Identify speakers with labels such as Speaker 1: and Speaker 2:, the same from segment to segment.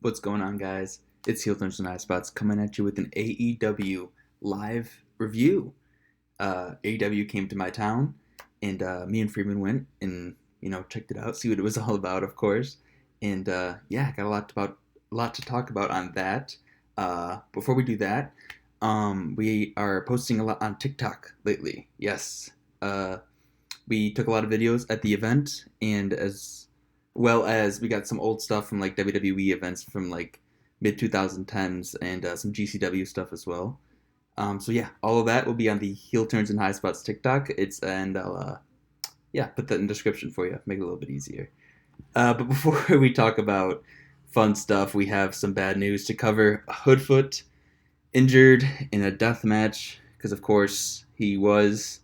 Speaker 1: What's going on, guys? It's Heel Turns and Eye Spots coming at you with an AEW live review. AEW came to my town, and me and Freeman went and checked it out, see what it was all about, of course. And yeah, got a lot to talk about on that. Before we do that, we are posting a lot on TikTok lately. Yes, we took a lot of videos at the event, and as well as we got some old stuff from like WWE events from like mid 2010s and some GCW stuff as well. So yeah, all of that will be on the Heel Turns and High Spots TikTok. I'll yeah, put that in the description for you, make it a little bit easier. But before we talk about fun stuff, we have some bad news to cover. Hoodfoot injured in a death match because, of course, he was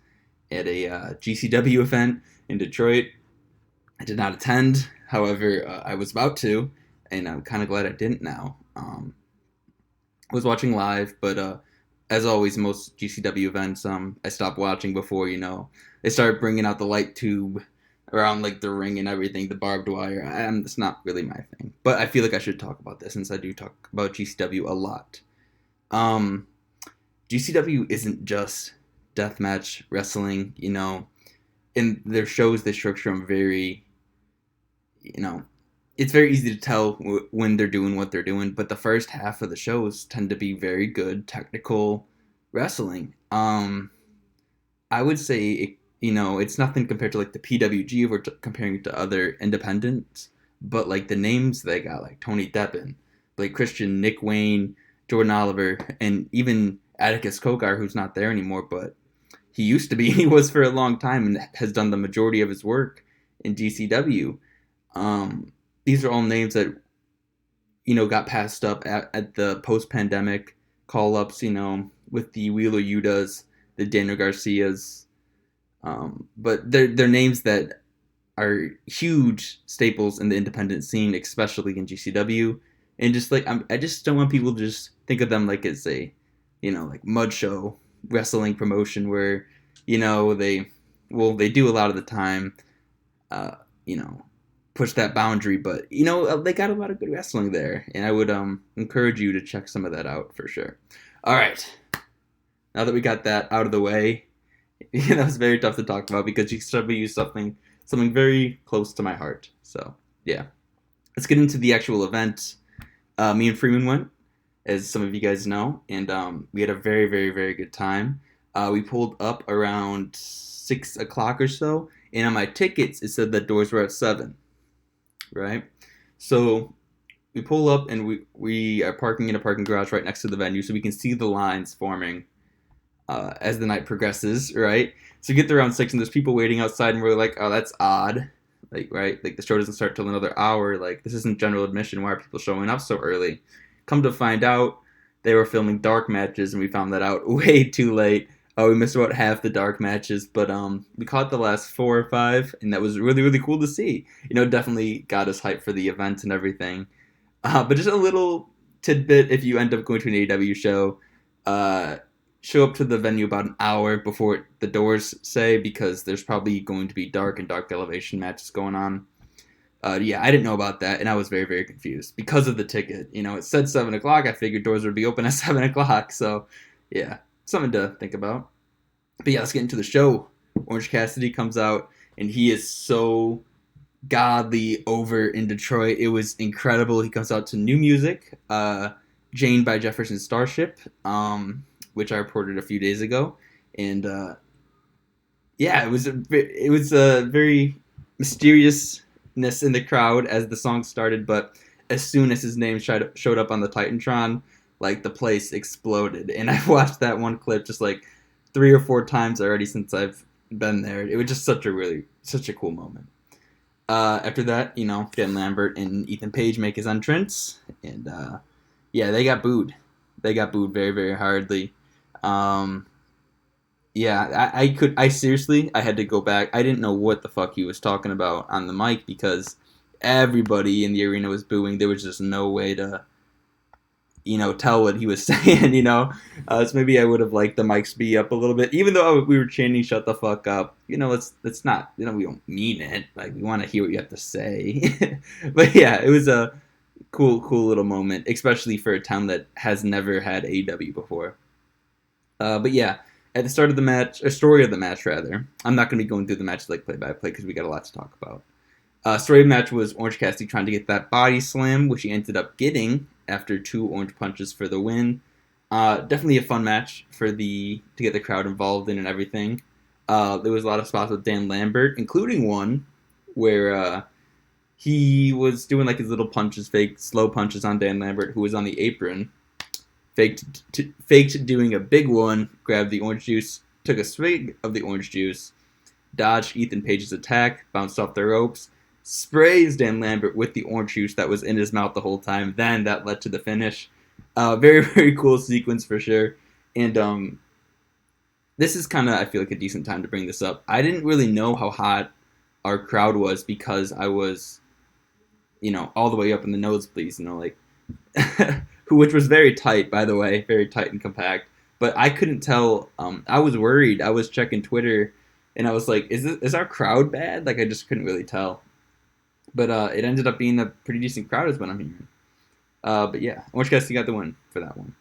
Speaker 1: at a GCW event in Detroit. I did not attend. However, I was about to, and I'm kind of glad I didn't now. I was watching live, but as always, most GCW events, I stopped watching before, they started bringing out the light tube around like the ring and everything, the barbed wire. It's not really my thing, but I feel like I should talk about this since I do talk about GCW a lot. Um, GCW isn't just deathmatch wrestling, In their shows, they structure them very, it's very easy to tell when they're doing what they're doing, but the first half of the shows tend to be very good technical wrestling. I would say, it's nothing compared to like the PWG if we're comparing it to other independents, but like the names they got, like Tony Deppen, Blake Christian, Nick Wayne, Jordan Oliver, and even Atticus Kogar, who's not there anymore, but he used to be, he was for a long time and has done the majority of his work in GCW. These are all names that got passed up at the post-pandemic call-ups, with the Wheeler Yutas, the Daniel Garcias, but they're names that are huge staples in the independent scene, especially in GCW, and just like I just don't want people to just think of them like it's a, like mud show wrestling promotion where, they do a lot of the time, uh, you know, push that boundary, but they got a lot of good wrestling there, and I would encourage you to check some of that out for sure. All right, now that we got that out of the way, that was very tough to talk about because GCW is something very close to my heart. So yeah, let's get into the actual event. Me and Freeman went, as some of you guys know, and we had a very, very, very good time. We pulled up around 6 o'clock or so, and on my tickets it said that doors were at 7. Right? So we pull up and we are parking in a parking garage right next to the venue, so we can see the lines forming as the night progresses, right? So we get there around 6, and there's people waiting outside, and we're like, oh, that's odd. Like, right? Like, the show doesn't start till another hour. Like, this isn't general admission. Why are people showing up so early? Come to find out, they were filming dark matches, and we found that out way too late. We missed about half the dark matches, but we caught the last 4 or 5, and that was really, really cool to see. Definitely got us hyped for the event and everything. But just a little tidbit, if you end up going to an AEW show, show up to the venue about an hour before the doors say, because there's probably going to be dark and dark elevation matches going on. Yeah, I didn't know about that, and I was very, very confused because of the ticket. It said 7 o'clock. I figured doors would be open at 7 o'clock, so yeah, something to think about. But yeah, let's get into the show. Orange Cassidy comes out, and he is so godly over in Detroit. It was incredible. He comes out to new music, Jane by Jefferson Starship, which I reported a few days ago, and yeah, it was a very mysteriousness in the crowd as the song started, but as soon as his name showed up on the Titantron, like the place exploded. And I've watched that one clip just like 3 or 4 times already since I've been there. It was just such a cool moment. After that, Dan Lambert and Ethan Page make his entrance, and yeah, they got booed. They got booed very, very hardly. Yeah, I seriously, I had to go back. I didn't know what the fuck he was talking about on the mic because everybody in the arena was booing. There was just no way to, tell what he was saying. So maybe I would have liked the mics be up a little bit, even though we were chanting "shut the fuck up." Let's not, we don't mean it. Like, we want to hear what you have to say. But yeah, it was a Cool little moment, especially for a town that has never had AEW before. But yeah, at the start of the match, or story of the match rather. I'm not going to be going through the match like play by play because we got a lot to talk about. Story of the match was Orange Cassidy trying to get that body slam, which he ended up getting after 2 orange punches for the win. Definitely a fun match to get the crowd involved in and everything. There was a lot of spots with Dan Lambert, including one where he was doing like his little punches, fake slow punches on Dan Lambert, who was on the apron. Faked doing a big one, grabbed the orange juice, took a swig of the orange juice, dodged Ethan Page's attack, bounced off the ropes, sprays Dan Lambert with the orange juice that was in his mouth the whole time. Then that led to the finish. Very, very cool sequence for sure. And this is kind of, I feel like, a decent time to bring this up. I didn't really know how hot our crowd was because I was, all the way up in the nosebleeds, like, which was very tight, by the way, very tight and compact. But I couldn't tell. I was worried. I was checking Twitter, and I was like, is our crowd bad? Like, I just couldn't really tell. But it ended up being a pretty decent crowd is what I'm hearing. But yeah, Orange Cassidy got the win for that one.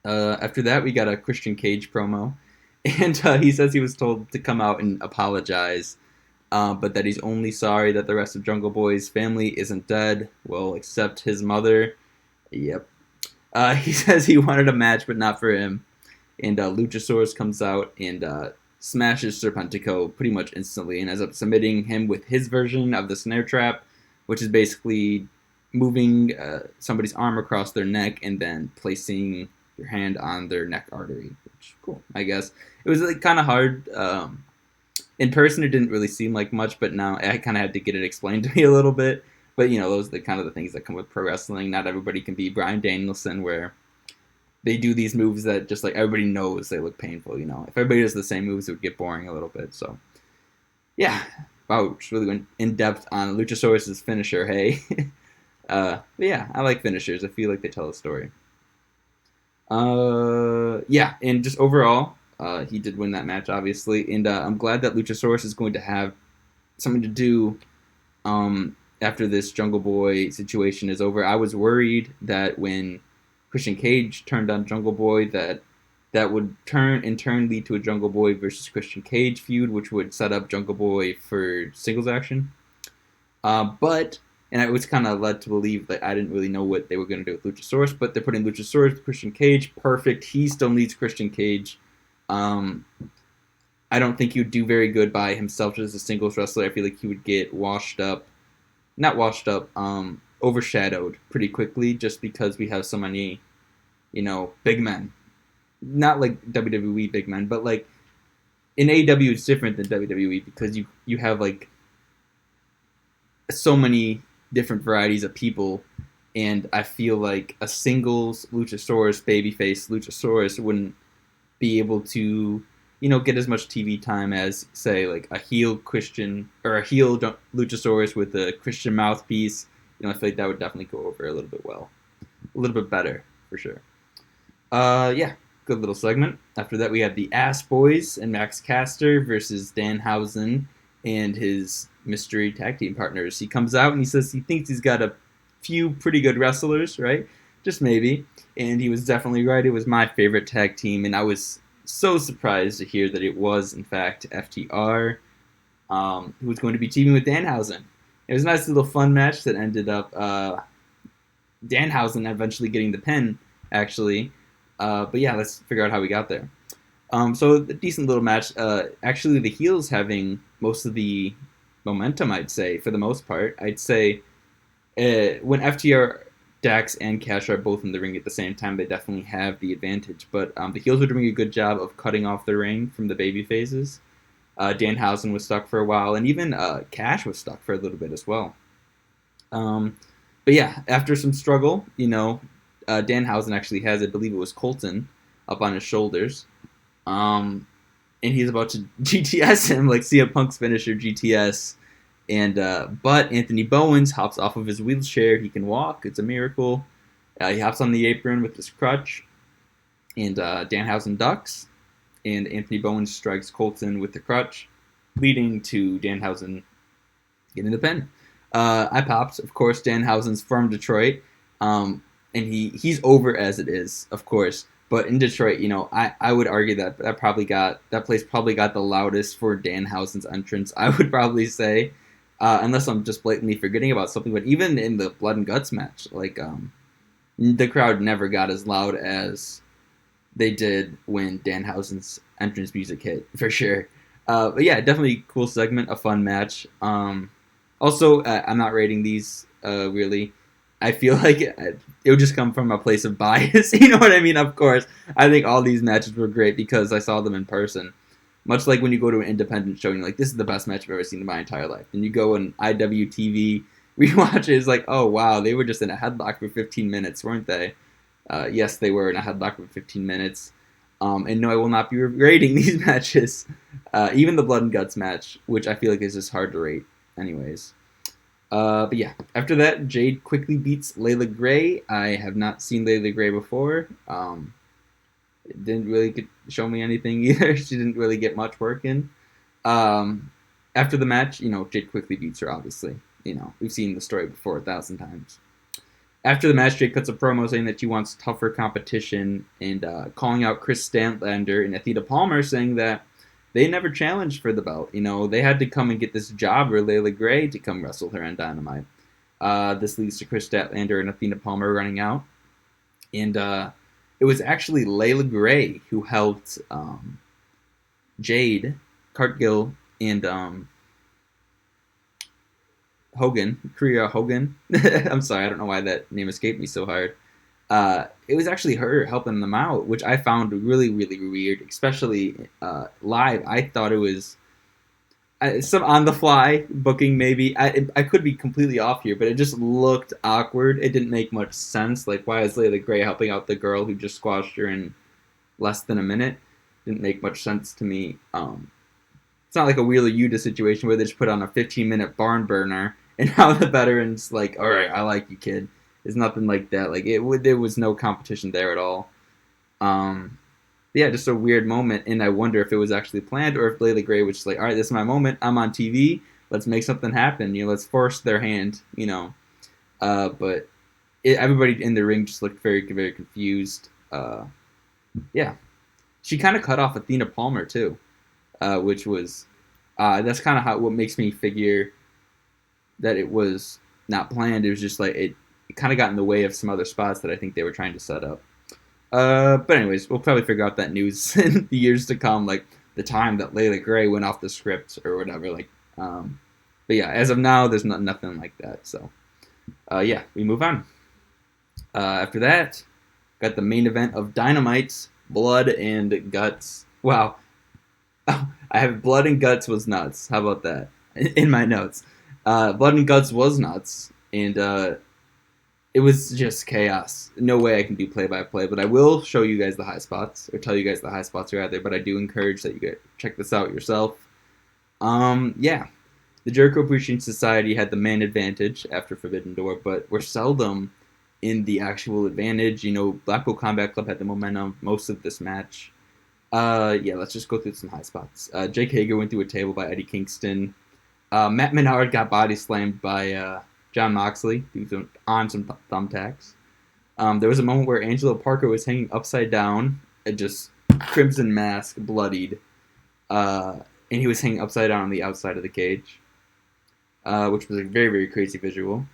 Speaker 1: After that, we got a Christian Cage promo. And he says he was told to come out and apologize, but that he's only sorry that the rest of Jungle Boy's family isn't dead. Well, except his mother. Yep. He says he wanted a match, but not for him. And Luchasaurus comes out and smashes Serpentico pretty much instantly and ends up submitting him with his version of the snare trap, which is basically moving somebody's arm across their neck and then placing your hand on their neck artery. Which, cool, I guess. It was like, kind of hard. In person, it didn't really seem like much, but now I kind of had to get it explained to me a little bit. But, those are the kind of the things that come with pro wrestling. Not everybody can be Bryan Danielson, where they do these moves that just like everybody knows they look painful. If everybody does the same moves, it would get boring a little bit. So, yeah. Wow, just really went in depth on Luchasaurus' finisher, hey. But yeah, I like finishers. I feel like they tell a story. Yeah, and just overall, he did win that match, obviously. And I'm glad that Luchasaurus is going to have something to do after this Jungle Boy situation is over. I was worried that when Christian Cage turned on Jungle Boy, that would in turn lead to a Jungle Boy versus Christian Cage feud, which would set up Jungle Boy for singles action. And I was kind of led to believe that I didn't really know what they were going to do with Luchasaurus, but they're putting Luchasaurus with Christian Cage. Perfect. He still needs Christian Cage. I don't think he would do very good by himself as a singles wrestler. I feel like he would get overshadowed pretty quickly just because we have so many, big men. Not like WWE big men, but like in AEW it's different than WWE because you have like so many different varieties of people, and I feel like a singles Luchasaurus, babyface Luchasaurus wouldn't be able to, get as much TV time as, say, like a heel Christian or a heel Luchasaurus with a Christian mouthpiece. I feel like that would definitely go over a little bit better for sure. Yeah, good little segment. After that, we had the Ass Boys and Max Caster versus Danhausen and his mystery tag team partners. He comes out and he says he thinks he's got a few pretty good wrestlers, right? Just maybe. And he was definitely right. It was my favorite tag team, and I was so surprised to hear that it was, in fact, FTR, who was going to be teaming with Danhausen. It was a nice little fun match that ended up Danhausen eventually getting the pin, actually. But yeah, let's figure out how we got there. So a decent little match. Actually, the heels having most of the momentum, I'd say, for the most part. I'd say when FTR, Dax, and Cash are both in the ring at the same time, they definitely have the advantage. But the heels are doing a good job of cutting off the ring from the baby phases. Danhausen was stuck for a while, and even Cash was stuck for a little bit as well. But yeah, after some struggle, Danhausen actually has, I believe it was Colton, up on his shoulders. And he's about to GTS him, like CM Punk's finisher GTS. And but Anthony Bowens hops off of his wheelchair. He can walk. It's a miracle. He hops on the apron with his crutch. And Danhausen ducks. And Anthony Bowens strikes Colton with the crutch, leading to Danhausen getting the pin. I popped, of course. Danhausen's from Detroit, and he's over as it is, of course. But in Detroit, I would argue that that place probably got the loudest for Danhausen's entrance. I would probably say, unless I'm just blatantly forgetting about something. But even in the Blood and Guts match, the crowd never got as loud as they did when Danhausen's entrance music hit, for sure. But yeah, definitely cool segment, a fun match. Also, I'm not rating these really. I feel like it would just come from a place of bias. You know what I mean? Of course, I think all these matches were great because I saw them in person. Much like when you go to an independent show and you're like, this is the best match I've ever seen in my entire life. And you go on IWTV, rewatch it, it's like, oh wow, they were just in a headlock for 15 minutes, weren't they? Yes, they were in a headlock for 15 minutes. And no, I will not be rating these matches. Even the Blood and Guts match, which I feel like is just hard to rate anyways. But yeah, after that, Jade quickly beats Layla Gray. I have not seen Layla Gray before. It didn't really show me anything either. She didn't really get much work in. After the match, Jade quickly beats her, obviously. We've seen the story before 1,000 times. After the match, Jade cuts a promo saying that she wants tougher competition and calling out Chris Statlander and Athena Palmer, saying that they never challenged for the belt. They had to come and get this job for Layla Gray to come wrestle her on Dynamite. This leads to Chris Statlander and Athena Palmer running out. And it was actually Layla Gray who helped Jade, Cartgill, and Hogan, Kriya Hogan. I'm sorry, I don't know why that name escaped me so hard. It was actually her helping them out, which I found really, really weird, especially live. I thought it was some on-the-fly booking, maybe. I could be completely off here, but it just looked awkward. It didn't make much sense. Like, why is Layla Gray helping out the girl who just squashed her in less than a minute? Didn't make much sense to me. It's not like a Wheeler Yuta situation where they just put on a 15-minute barn burner and now the veterans like, all right, I like you, kid. It's nothing like that. Like there was no competition there at all. Yeah, just a weird moment, and I wonder if it was actually planned or if Layla Gray was just like, all right, this is my moment. I'm on TV. Let's make something happen. Let's force their hand. But everybody in the ring just looked very, very confused. Yeah, she kind of cut off Athena Palmer too, which was that's kind of what makes me figure that it was not planned. It was just like it kind of got in the way of some other spots that I think they were trying to set up. But anyways, we'll probably figure out that news in the years to come, like the time that Layla Gray went off the script or whatever. But yeah, as of now, there's nothing like that. So, yeah, we move on. After that, got the main event of Dynamite's Blood and Guts. Wow. Oh, I have Blood and Guts was nuts. How about that? In my notes. Blood and Guts was nuts. And it was just chaos. No way I can do play-by-play, but I will show you guys the high spots, or tell you guys the high spots are out there, but I do encourage that you check this out yourself. Yeah. The Jericho Appreciation Society had the man advantage after Forbidden Door, but were seldom in the actual advantage. Blackpool Combat Club had the momentum most of this match. Yeah, let's just go through some high spots. Jake Hager went through a table by Eddie Kingston. Matt Menard got body slammed by John Moxley on some thumbtacks. There was a moment where Angelo Parker was hanging upside down, just crimson mask, bloodied, and he was hanging upside down on the outside of the cage, which was a very, very crazy visual.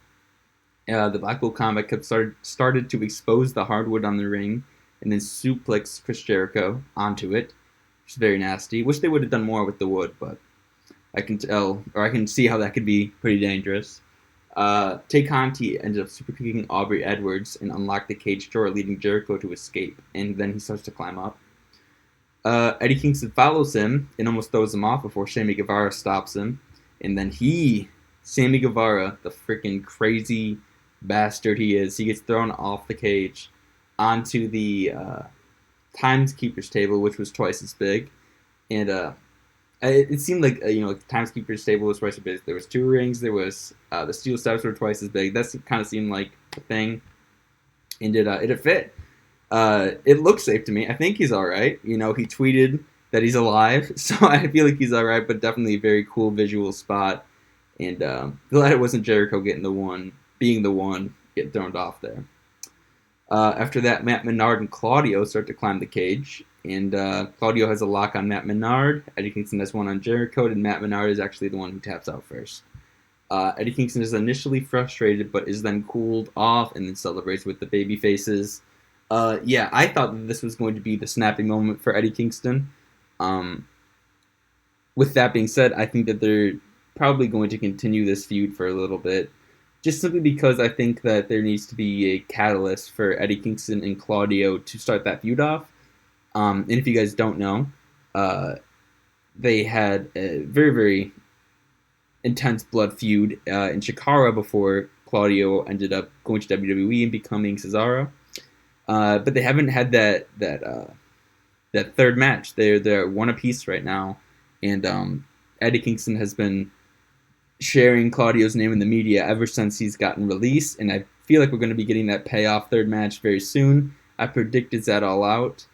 Speaker 1: The Blackpool Combat Club started to expose the hardwood on the ring and then suplex Chris Jericho onto it, which is very nasty. Wish they would have done more with the wood, but I can tell, or I can see how that could be pretty dangerous. Tay Conti ended up super kicking Aubrey Edwards and unlocked the cage door, leading Jericho to escape, and then he starts to climb up. Eddie Kingston follows him and almost throws him off before Sammy Guevara stops him, and then Sammy Guevara, the freaking crazy bastard he is, he gets thrown off the cage onto the timekeeper's table, which was twice as big, and it seemed like the timekeeper's table was twice as big. There was 2 rings. There was the steel steps were twice as big. That kind of seemed like a thing, and it fit. It looks safe to me. I think he's all right. He tweeted that he's alive, so I feel like he's all right. But definitely a very cool visual spot, And glad it wasn't Jericho being the one getting thrown off there. After that, Matt Menard and Claudio start to climb the cage. And Claudio has a lock on Matt Menard. Eddie Kingston has one on Jericho, and Matt Menard is actually the one who taps out first. Eddie Kingston is initially frustrated, but is then cooled off and then celebrates with the baby faces. Yeah, I thought that this was going to be the snapping moment for Eddie Kingston. With that being said, I think that they're probably going to continue this feud for a little bit, just simply because I think that there needs to be a catalyst for Eddie Kingston and Claudio to start that feud off. And if you guys don't know, they had a very, very intense blood feud in Chikara before Claudio ended up going to WWE and becoming Cesaro. But they haven't had that third match. They're one apiece right now, and Eddie Kingston has been sharing Claudio's name in the media ever since he's gotten released, and I feel like we're going to be getting that payoff third match very soon. I predict it's at All Out.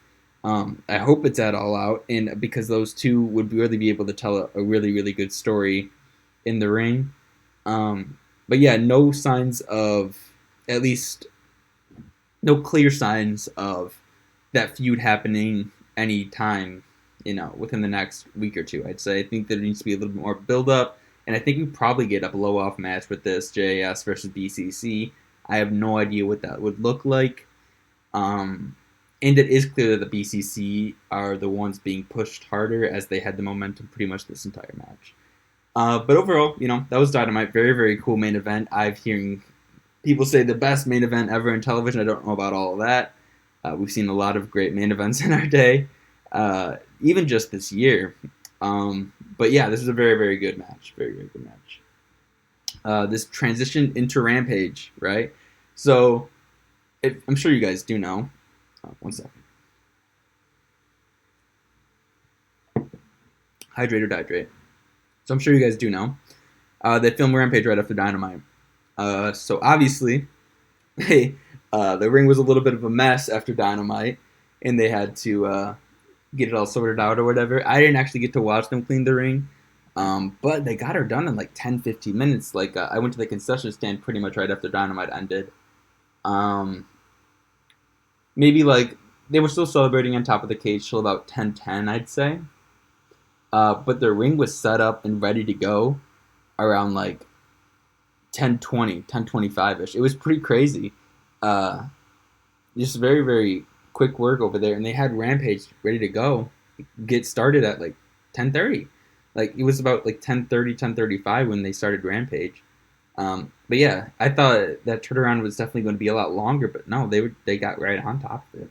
Speaker 1: I hope it's at All Out, and because those two would really be able to tell a really, really good story in the ring. But yeah, no signs of, at least, no clear signs of that feud happening anytime, within the next week or two, I'd say. I think there needs to be a little bit more build-up, and I think we probably get a blow-off match with this JAS versus BCC. I have no idea what that would look like. And it is clear that the BCC are the ones being pushed harder as they had the momentum pretty much this entire match. But overall, that was Dynamite. Very, very cool main event. I've hearing people say the best main event ever in television. I don't know about all of that. We've seen a lot of great main events in our day, even just this year. But yeah, this is a very, very good match. Very, very good match. This transitioned into Rampage, right? So, I'm sure you guys do know. One second. Hydrate or dihydrate. So I'm sure you guys do know. They filmed Rampage right after Dynamite. So obviously, the ring was a little bit of a mess after Dynamite, and they had to get it all sorted out or whatever. I didn't actually get to watch them clean the ring, but they got her done in like 10, 15 minutes. Like, I went to the concession stand pretty much right after Dynamite ended. Maybe like they were still celebrating on top of the cage till about 10:10, I'd say. But the ring was set up and ready to go around like 10:20, 10:25-ish. It was pretty crazy. Just very, very quick work over there. And they had Rampage ready to go, get started at like 10:30. Like, it was about like 10:30, 10:35 when they started Rampage. But yeah, I thought that turnaround was definitely going to be a lot longer, but no, they got right on top of it.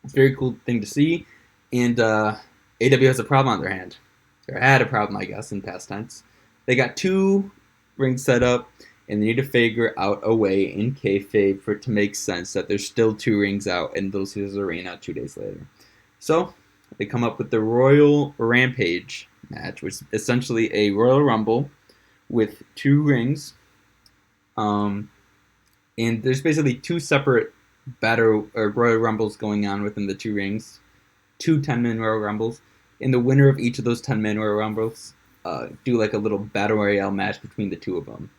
Speaker 1: It's a very cool thing to see, and AEW has a problem on their hand. Or had a problem, I guess, in past tense. They got 2 rings set up, and they need to figure out a way in kayfabe for it to make sense that there's still 2 rings out in Little Caesars Arena 2 days later. So, they come up with the Royal Rampage match, which is essentially a Royal Rumble with 2 rings. And there's basically 2 separate Royal Rumbles going on within the 2 rings. 2 10-man Royal Rumbles. And the winner of each of those 10-man Royal Rumbles do like a little Battle Royale match between the 2 of them.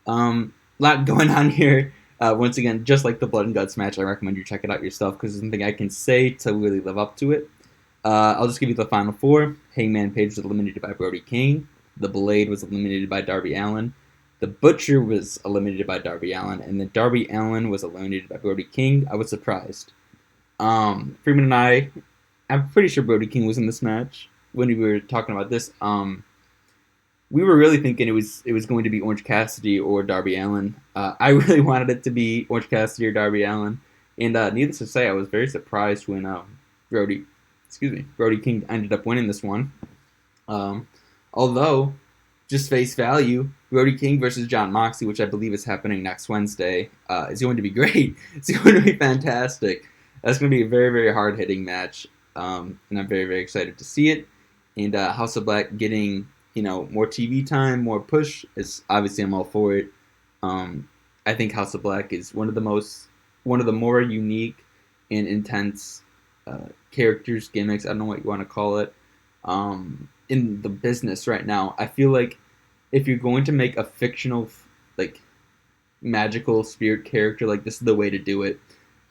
Speaker 1: A lot going on here. Once again, just like the Blood and Guts match, I recommend you check it out yourself because there's nothing I can say to really live up to it. I'll just give you the final 4. Hangman Page was eliminated by Brody King. The Blade was eliminated by Darby Allin. The Butcher was eliminated by Darby Allin, and then Darby Allin was eliminated by Brody King. I was surprised. Freeman and I'm pretty sure Brody King was in this match when we were talking about this. We were really thinking it was going to be Orange Cassidy or Darby Allin. I really wanted it to be Orange Cassidy or Darby Allin, and needless to say, I was very surprised when Brody King ended up winning this one. Although, just face value, Brody King versus Jon Moxley, which I believe is happening next Wednesday, is going to be great. It's going to be fantastic. That's going to be a very, very hard-hitting match, and I'm very, very excited to see it. And House of Black getting, more TV time, more push, is obviously I'm all for it. I think House of Black is one of the more unique and intense characters, gimmicks, I don't know what you want to call it, in the business right now. I feel like if you're going to make a fictional, like, magical spirit character, like, this is the way to do it.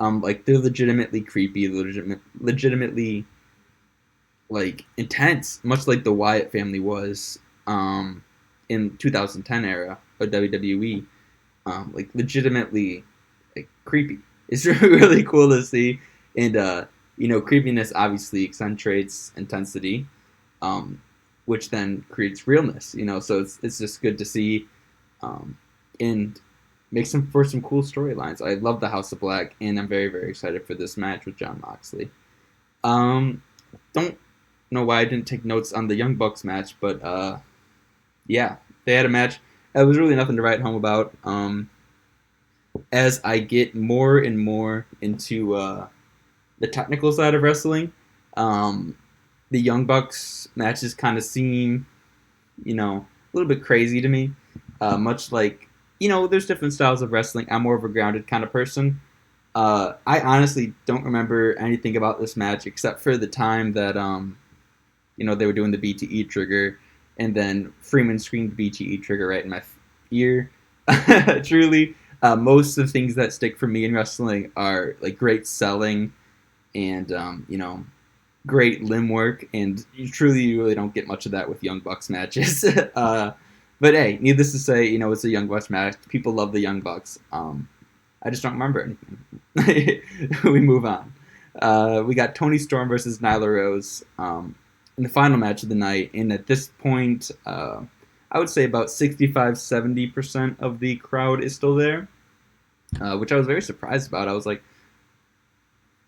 Speaker 1: Like, they're legitimately creepy, legitimately, like, intense, much like the Wyatt family was in 2010 era of WWE. Like, legitimately, like, creepy. It's really cool to see, and creepiness obviously accentuates intensity, um, which then creates realness. So it's just good to see, and makes some for some cool storylines. I love the House of Black, and I'm very very excited for this match with Jon Moxley. Um, don't know why I didn't take notes on the Young Bucks match, but yeah, they had a match. It was really nothing to write home about. As I get more and more into the technical side of wrestling, um, the Young Bucks matches kind of seem, a little bit crazy to me. Much like, there's different styles of wrestling. I'm more of a grounded kind of person. I honestly don't remember anything about this match except for the time that, they were doing the BTE trigger, and then Freeman screamed BTE trigger right in my ear. Truly, most of the things that stick for me in wrestling are like great selling and great limb work, and you really don't get much of that with Young Bucks matches. But hey, needless to say, it's a Young Bucks match. People love the Young Bucks. I just don't remember anything. We move on. We got Toni Storm versus Nyla Rose in the final match of the night, and at this point, I would say about 65-70% of the crowd is still there, which I was very surprised about. I was like,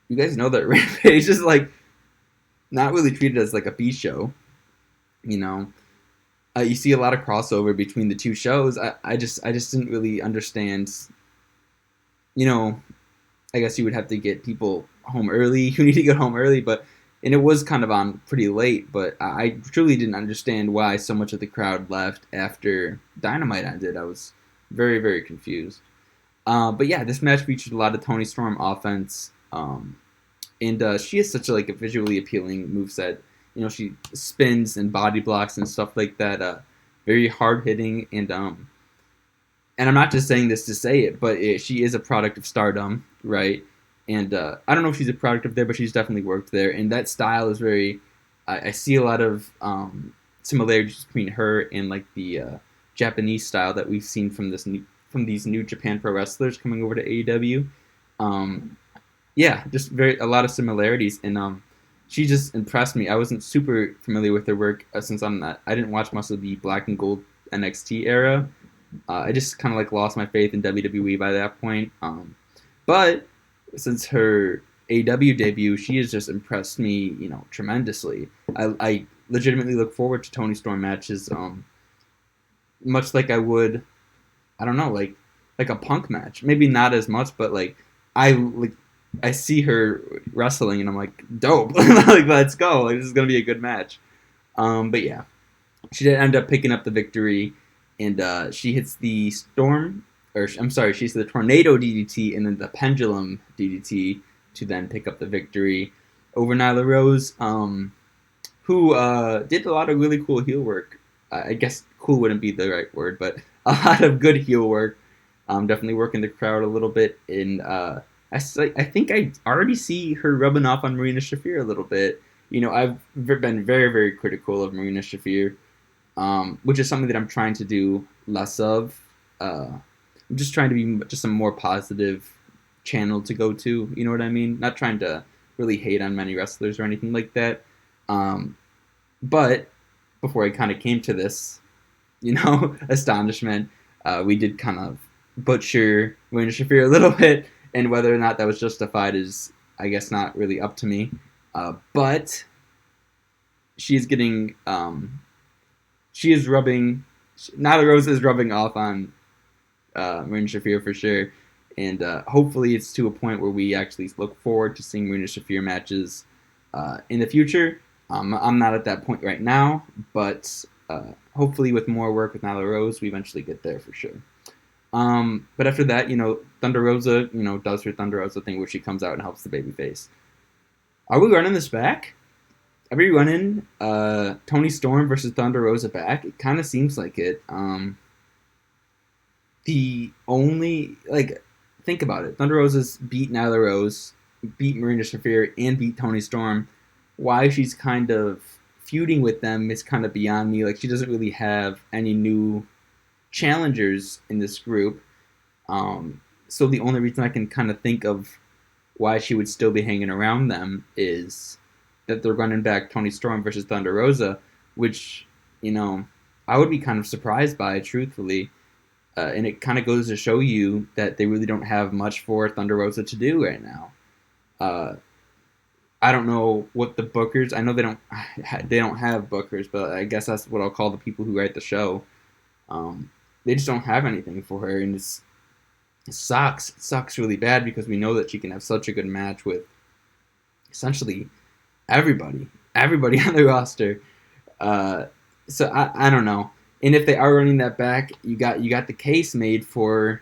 Speaker 1: you guys know that Rampage is like not really treated as like a B show, you see a lot of crossover between the two shows. I just didn't really understand. I guess you would have to get people home early who need to get home early, and it was kind of on pretty late. But I truly didn't understand why so much of the crowd left after Dynamite ended. I was very very confused. But yeah, this match featured a lot of Toni Storm offense. And she has such a visually appealing moveset. She spins and body blocks and stuff like that. Very hard hitting, and I'm not just saying this to say it, but she is a product of Stardom, right? And I don't know if she's a product of there, but she's definitely worked there. And that style is very. I see a lot of similarities between her and like the Japanese style that we've seen from these new Japan Pro wrestlers coming over to AEW. Yeah, just a lot of similarities, and she just impressed me. I wasn't super familiar with her work since I didn't watch much of the Black and Gold NXT era. I just kind of lost my faith in WWE by that point. But since her AEW debut, she has just impressed me, tremendously. I legitimately look forward to Toni Storm matches, much like I would, I don't know, like a Punk match. Maybe not as much, but I see her wrestling and I'm like, dope. Let's go. This is gonna be a good match. But yeah, she did end up picking up the victory, and she hits the storm, or I'm sorry, she hits the tornado DDT and then the pendulum DDT to then pick up the victory over Nyla Rose, who did a lot of really cool heel work. I guess cool wouldn't be the right word, but a lot of good heel work. Definitely working the crowd a little bit, and I think I already see her rubbing off on Marina Shafir a little bit. I've been very, very critical of Marina Shafir, which is something that I'm trying to do less of. I'm just trying to be just a more positive channel to go to. You know what I mean? Not trying to really hate on many wrestlers or anything like that. But before I kind of came to this, astonishment, we did kind of butcher Marina Shafir a little bit. And whether or not that was justified is, I guess, not really up to me. But she's getting, Nyla Rose is rubbing off on Marina Shafir for sure. And hopefully it's to a point where we actually look forward to seeing Marina Shafir matches in the future. I'm not at that point right now, but hopefully with more work with Nyla Rose, we eventually get there for sure. But after that, Thunder Rosa, does her Thunder Rosa thing where she comes out and helps the babyface. Are we running this back? Are we running Tony Storm versus Thunder Rosa back? It kind of seems like it. The only think about it. Thunder Rosa's beat Nyla Rose, beat Marina Shafir, and beat Tony Storm. Why she's kind of feuding with them is kind of beyond me. Like she doesn't really have any new challengers in this group. So the only reason I can kind of think of why she would still be hanging around them is that they're running back Tony Storm versus Thunder Rosa, which I would be kind of surprised by, truthfully. And it kind of goes to show you that they really don't have much for Thunder Rosa to do right now. I don't know what the bookers. I know they don't have bookers, but I guess that's what I'll call the people who write the show. They just don't have anything for her, and it sucks. It sucks really bad because we know that she can have such a good match with essentially everybody on the roster. So I don't know. And if they are running that back, you got the case made for,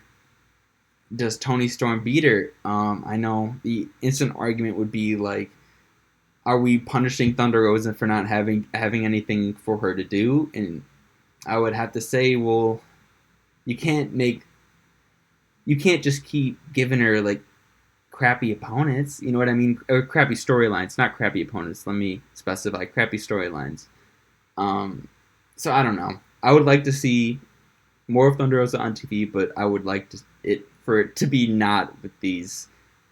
Speaker 1: does Tony Storm beat her? I know the instant argument would be like, are we punishing Thunder Rosa for not having anything for her to do? And I would have to say, well, you can't just keep giving her like crappy opponents. You know what I mean? Or crappy storylines, not crappy opponents. Let me specify: crappy storylines. So I don't know. I would like to see more of Thunder Rosa on TV, but I would like for it to be not with these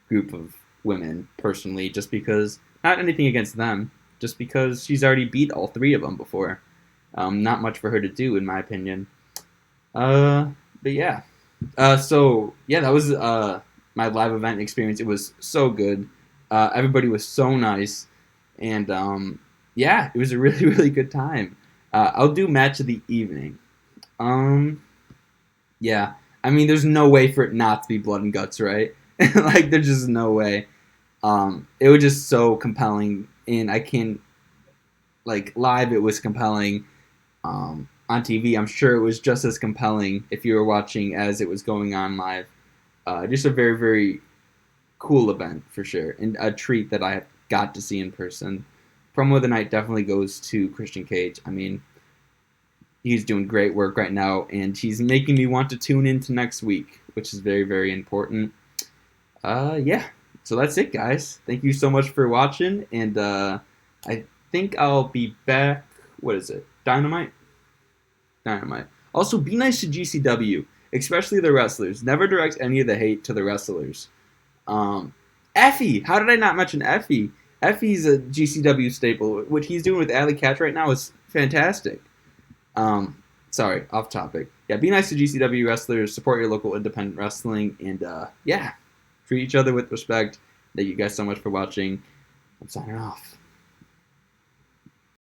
Speaker 1: group of women personally, just because, not anything against them, just because she's already beat all three of them before. Not much for her to do, in my opinion. But yeah. So yeah, that was my live event experience. It was so good. Everybody was so nice, and yeah, it was a really really good time. I'll do match of the evening. Yeah, I mean, there's no way for it not to be Blood and Guts, right? Like, there's just no way. It was just so compelling, and I can't, like, live it was compelling. On TV, I'm sure it was just as compelling if you were watching as it was going on live. Just a very, very cool event for sure, and a treat that I got to see in person. Promo of the night definitely goes to Christian Cage. I mean, he's doing great work right now, and he's making me want to tune into next week, which is very, very important. Yeah. So that's it, guys. Thank you so much for watching, and I think I'll be back. What is it? Dynamite? Dynamite. Also, be nice to GCW, especially the wrestlers. Never direct any of the hate to the wrestlers. Effie! How did I not mention Effie? Effie's a GCW staple. What he's doing with Alley Catch right now is fantastic. Sorry, off topic. Yeah, be nice to GCW wrestlers, support your local independent wrestling, and yeah, treat each other with respect. Thank you guys so much for watching. I'm signing off.